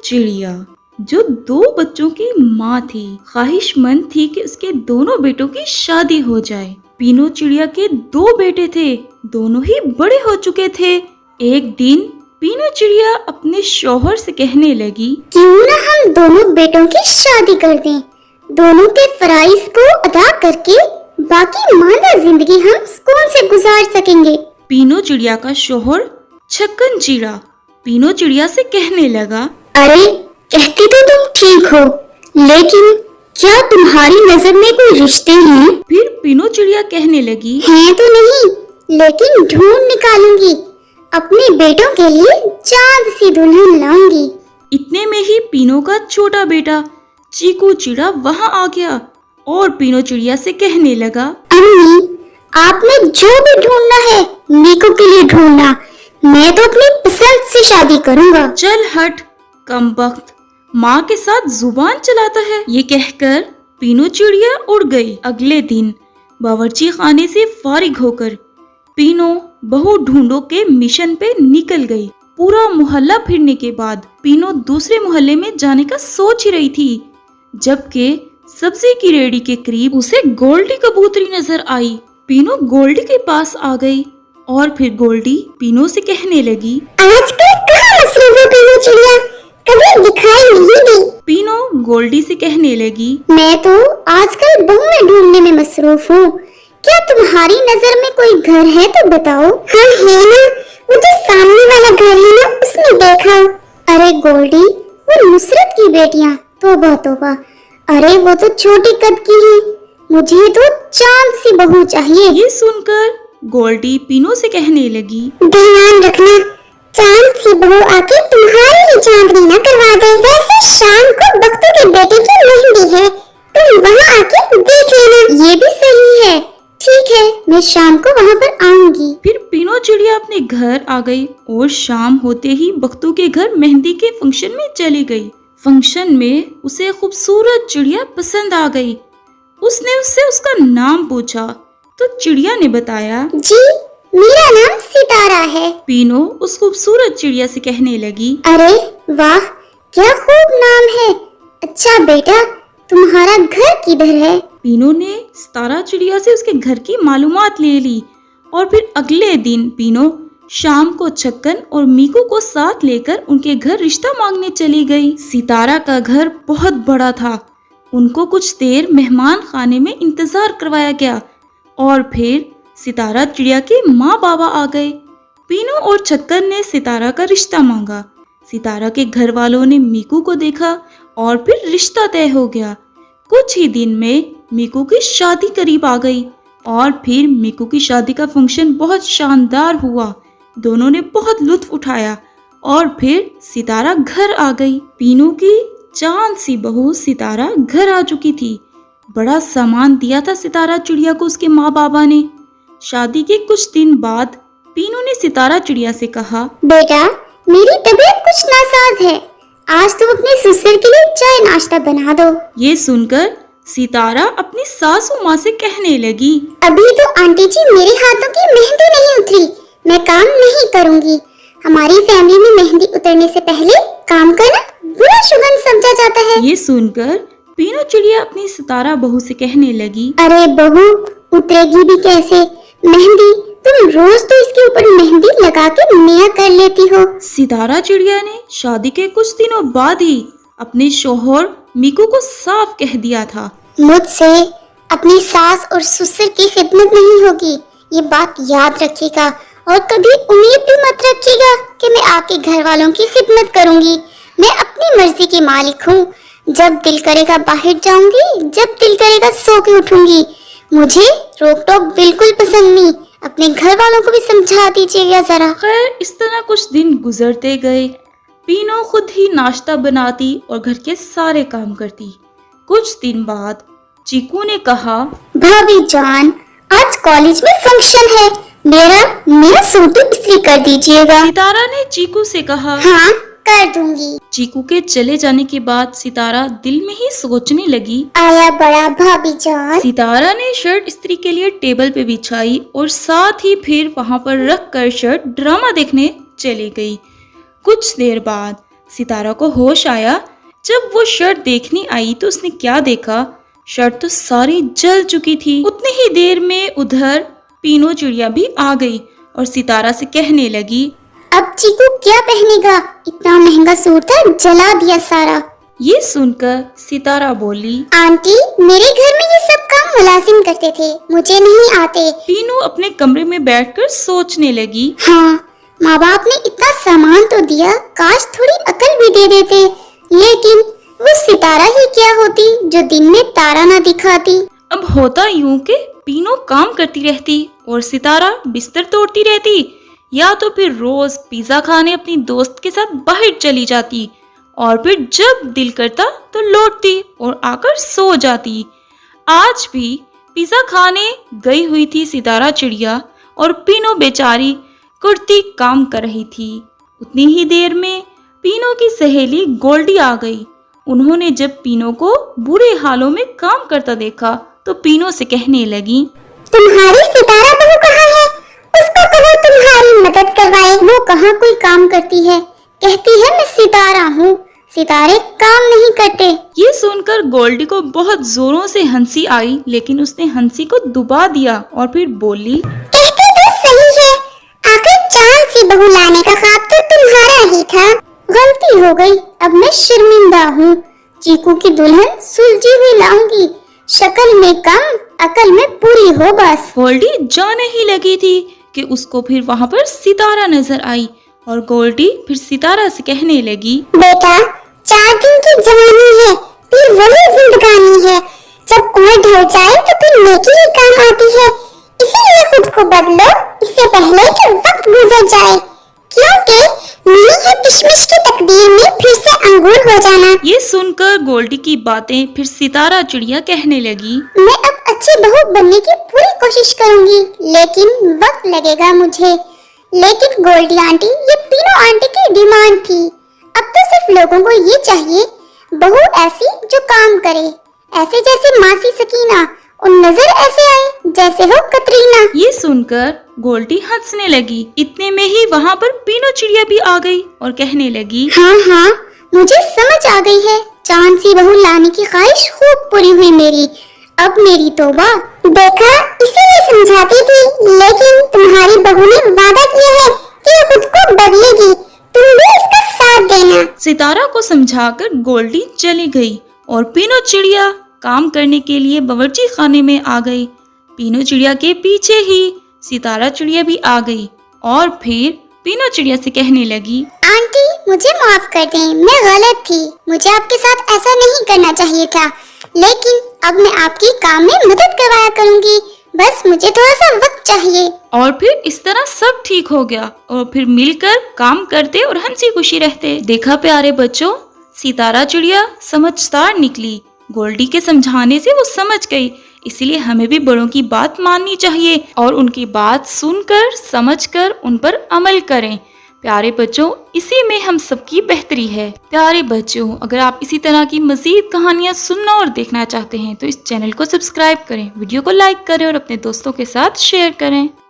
चिड़िया जो दो बच्चों की माँ थी, ख्वाहिशमंद थी कि उसके दोनों बेटों की शादी हो जाए। पीनू चिड़िया के दो बेटे थे, दोनों ही बड़े हो चुके थे। एक दिन पीनू चिड़िया अपने शौहर से कहने लगी, क्यों ना हम दोनों बेटों की शादी कर दें। दोनों के फराइज को अदा करके बाकी मादा जिंदगी हम सुकून से गुजार सकेंगे। पीनू चिड़िया का शौहर छक्कन चिड़ा पीनू चिड़िया से कहने लगा, अरे कहती तो तुम ठीक हो, लेकिन क्या तुम्हारी नजर में कोई रिश्ते हैं? फिर पीनू चिड़िया कहने लगी, हैं तो नहीं, लेकिन ढूंढ निकालूंगी। अपने बेटों के लिए चांद सी दुल्हन लाऊंगी। इतने में ही पीनू का छोटा बेटा चीकू चिड़ा वहाँ आ गया और पीनू चिड़िया से कहने लगा, अम्मी, आपने जो भी ढूंढना है मीकू के लिए ढूंढना, मैं तो अपनी पसंद से शादी करूंगा। चल हट कमबख्त, माँ के साथ जुबान चलाता है। ये कहकर पीनू चिड़िया उड़ गई। अगले दिन बावर्ची खाने से फारिग होकर पीनू बहू ढूंढो के मिशन पे निकल गई। पूरा मोहल्ला फिरने के बाद पीनू दूसरे मोहल्ले में जाने का सोच ही रही थी, जबकि सब्जी की रेडी के करीब उसे गोल्डी कबूतरी नजर आई। पीनू गोल्डी के पास आ गई और फिर गोल्डी पीनू से कहने लगी, आजकल कहाँ मसरूफ हो पीनू चिड़िया, कभी दिखाई नहीं दी। पीनू गोल्डी से कहने लगी, मैं तो आजकल बहुएं ढूंढने में मसरूफ हूँ। क्या तुम्हारी नजर में कोई घर है तो बताओ। हाँ है ना, वो जो सामने वाला घर है ना, उसमें देखा। अरे गोल्डी, वो नुसरत की बेटियाँ, तौबा तौबा, अरे वो तो छोटी कद की है, मुझे तो चांद सी बहू चाहिए। ये सुनकर गोल्डी पीनू से कहने लगी, ध्यान रखना, चांद सी बहू आके तुम्हारी ही चांदनी न करवा दे। वैसे शाम को बख्तू के बेटे की मेहंदी है, तुम वहाँ आके देख लेना। ये भी सही है, ठीक है, मैं शाम को वहाँ पर आऊंगी। फिर पीनू चिड़िया अपने घर आ गई और शाम होते ही बख्तू के घर मेहंदी के फंक्शन में चली गई। फंक्शन में उसे खूबसूरत चिड़िया पसंद आ गई। उसने उससे उसका नाम पूछा तो चिड़िया ने बताया, जी, मेरा नाम सितारा है। पीनू उस खूबसूरत चिड़िया से कहने लगी, अरे वाह, क्या खूब नाम है। अच्छा बेटा, तुम्हारा घर किधर है? पीनू ने सितारा चिड़िया से उसके घर की मालूमात ले ली और फिर अगले दिन पीनू शाम को छक्कन और मीकू को साथ लेकर उनके घर रिश्ता मांगने चली गई। सितारा का घर बहुत बड़ा था। उनको कुछ देर मेहमान खाने में इंतजार करवाया गया और फिर सितारा चिड़िया के माँ बाबा आ गए। पीनू और छक्कन ने सितारा का रिश्ता मांगा। सितारा के घर वालों ने मीकू को देखा और फिर रिश्ता तय हो गया। कुछ ही दिन में मीकू की शादी करीब आ गई और फिर मीकू की शादी का फंक्शन बहुत शानदार हुआ। दोनों ने बहुत लुत्फ उठाया और फिर सितारा घर आ गई। पीनू की चांद सी बहू सितारा घर आ चुकी थी। बड़ा सामान दिया था सितारा चिड़िया को उसके माँ बाबा ने। शादी के कुछ दिन बाद पीनू ने सितारा चिड़िया से कहा, बेटा, मेरी तबीयत कुछ नासाज है, आज तुम अपने ससुर के लिए चाय नाश्ता बना दो। ये सुनकर सितारा अपनी सासू माँ से कहने लगी, अभी तो आंटी जी मेरे हाथों की मेहंदी नहीं उतरी, मैं काम नहीं करूँगी। हमारी फैमिली में मेहंदी उतरने से पहले काम करना बुरा शुगन समझा जाता है। ये सुनकर पीनू चिड़िया अपनी सितारा बहू से कहने लगी, अरे बहू, उतरेगी भी कैसे मेहंदी? तुम रोज तो इसके ऊपर मेहंदी लगा के मिया कर लेती हो। सितारा चिड़िया ने शादी के कुछ दिनों बाद ही अपने शौहर मीकू को साफ कह दिया था, मुझसे अपनी सास और ससुर की खिदमत नहीं होगी, ये बात याद रखिएगा और कभी उम्मीद भी मत रखिएगा कि मैं आपके घर वालों की खिदमत करूंगी। मैं अपनी मर्जी की मालिक हूँ। जब दिल करेगा बाहर जाऊंगी, जब दिल करेगा सो के उठूंगी। मुझे रोक टोक बिल्कुल पसंद नहीं। अपने घर वालों को भी समझा दीजिएगा जरा। खैर, इस तरह कुछ दिन गुजरते गए। पीनू खुद ही नाश्ता बनाती और घर के सारे काम करती। कुछ दिन बाद चीकू ने कहा, भाभी जान, आज कॉलेज में फंक्शन है, मेरा सूट इस्त्री कर दीजिएगा। सितारा ने चीकू से कहा, हाँ कर दूंगी। चीकू के चले जाने के बाद सितारा दिल में ही सोचने लगी, आया बड़ा भाभी जान। सितारा ने शर्ट इस्त्री के लिए टेबल पे बिछाई और साथ ही फिर वहाँ पर रख कर शर्ट ड्रामा देखने चली गई। कुछ देर बाद सितारा को होश आया। जब वो शर्ट देखने आई तो उसने क्या देखा, शर्ट तो सारी जल चुकी थी। उतनी ही देर में उधर पीनू चिड़िया भी आ गई और सितारा से कहने लगी, अब चीकू क्या पहनेगा, इतना महंगा सूट था, जला दिया सारा। ये सुनकर सितारा बोली, आंटी, मेरे घर में ये सब काम मुलाजिम करते थे, मुझे नहीं आते। पीनू अपने कमरे में बैठकर सोचने लगी। हाँ, माँ बाप ने इतना सामान तो दिया, काश थोड़ी अकल भी दे देते। लेकिन वो सितारा ही क्या होती जो दिन में तारा ना दिखाती। अब होता यूं कि पीनू काम करती रहती और सितारा बिस्तर तोड़ती रहती, या तो फिर रोज पिज्जा खाने अपनी दोस्त के साथ बाहर चली जाती और फिर जब दिल करता तो लौटती और आकर सो जाती। आज भी पिज्जा खाने गई हुई थी सितारा चिड़िया और पीनू बेचारी कुर्ती काम कर रही थी। उतनी ही देर में पीनू की सहेली गोल्डी आ गई। उन्होंने जब पीनू को बुरे हालों में काम करता देखा तो पीनू से कहने लगी, तुम्हारी सितारा बहू कहाँ है? उसको कहो तुम्हारी मदद करवाए। वो कहाँ कोई काम करती है, कहती है मैं सितारा हूँ, सितारे काम नहीं करते। ये सुनकर गोल्डी को बहुत जोरों से हंसी आई, लेकिन उसने हंसी को दबा दिया और फिर बोली, कहते तो सही है, आखिर चांद सी बहू लाने का ख्वाब तो तुम्हारा ही था। गलती हो गई, अब मैं शर्मिंदा हूँ। चीकू की दुल्हन सुलझी हुई लाऊंगी, शक्ल में कम अकल में पूरी हो बस। गोल्डी जाने ही लगी थी कि उसको फिर वहाँ पर सितारा नजर आई और गोल्डी फिर सितारा से कहने लगी, बेटा, 4 दिन की जवानी है, फिर वही जिंदगानी है। जब उम्र ढल जाए तो फिर नेकी ही काम आती है। इसीलिए खुद को बदलो, इससे पहले कि वक्त गुजर जाए, क्योंकि मिली है किशमिश की तकदीर में फिर से अंगूर हो जाना। ये सुनकर गोल्डी की बातें फिर सितारा चिड़िया कहने लगी, मैं अब अच्छी बहू बनने की पूरी कोशिश करूंगी, लेकिन वक्त लगेगा मुझे। लेकिन गोल्डी आंटी, ये पीनू आंटी की डिमांड थी। अब तो सिर्फ लोगों को ये चाहिए, बहू ऐसी जो काम करे, ऐसे जैसे मासी सकीना और नजर ऐसे आए जैसे हो कतरीना। ये सुनकर गोल्डी हंसने लगी। इतने में ही वहाँ पर पीनू चिड़िया भी आ गई और कहने लगी, हाँ हाँ, मुझे समझ आ गई है, चांद सी बहू लाने की ख्वाहिश खूब पूरी हुई मेरी। अब मेरी तौबा। देखा, इसीलिए समझाती थी, लेकिन तुम्हारी बहू ने वादा किया है कि वो खुद को बदलेगी, तुम भी इसका साथ देना। सितारा को समझाकर गोल्डी चली गई और पीनू चिड़िया काम करने के लिए बावर्ची खाने में आ गई। पीनू चिड़िया के पीछे ही सितारा चिड़िया भी आ गई और फिर पीनू चिड़िया से कहने लगी, आंटी, मुझे माफ कर दें, मैं गलत थी, मुझे आपके साथ ऐसा नहीं करना चाहिए था। लेकिन अब मैं आपकी काम में मदद करवाया करूंगी, बस मुझे थोड़ा सा वक्त चाहिए। और फिर इस तरह सब ठीक हो गया और फिर मिलकर काम करते और हंसी खुशी रहते। देखा प्यारे बच्चों, सितारा चिड़िया समझदार निकली। गोल्डी के समझाने से वो समझ गई, इसलिए हमें भी बड़ों की बात माननी चाहिए और उनकी बात सुनकर समझकर उन पर अमल करें। प्यारे बच्चों, इसी में हम सबकी बेहतरी है। प्यारे बच्चों, अगर आप इसी तरह की मजीद कहानियाँ सुनना और देखना चाहते हैं तो इस चैनल को सब्सक्राइब करें, वीडियो को लाइक करें और अपने दोस्तों के साथ शेयर करें।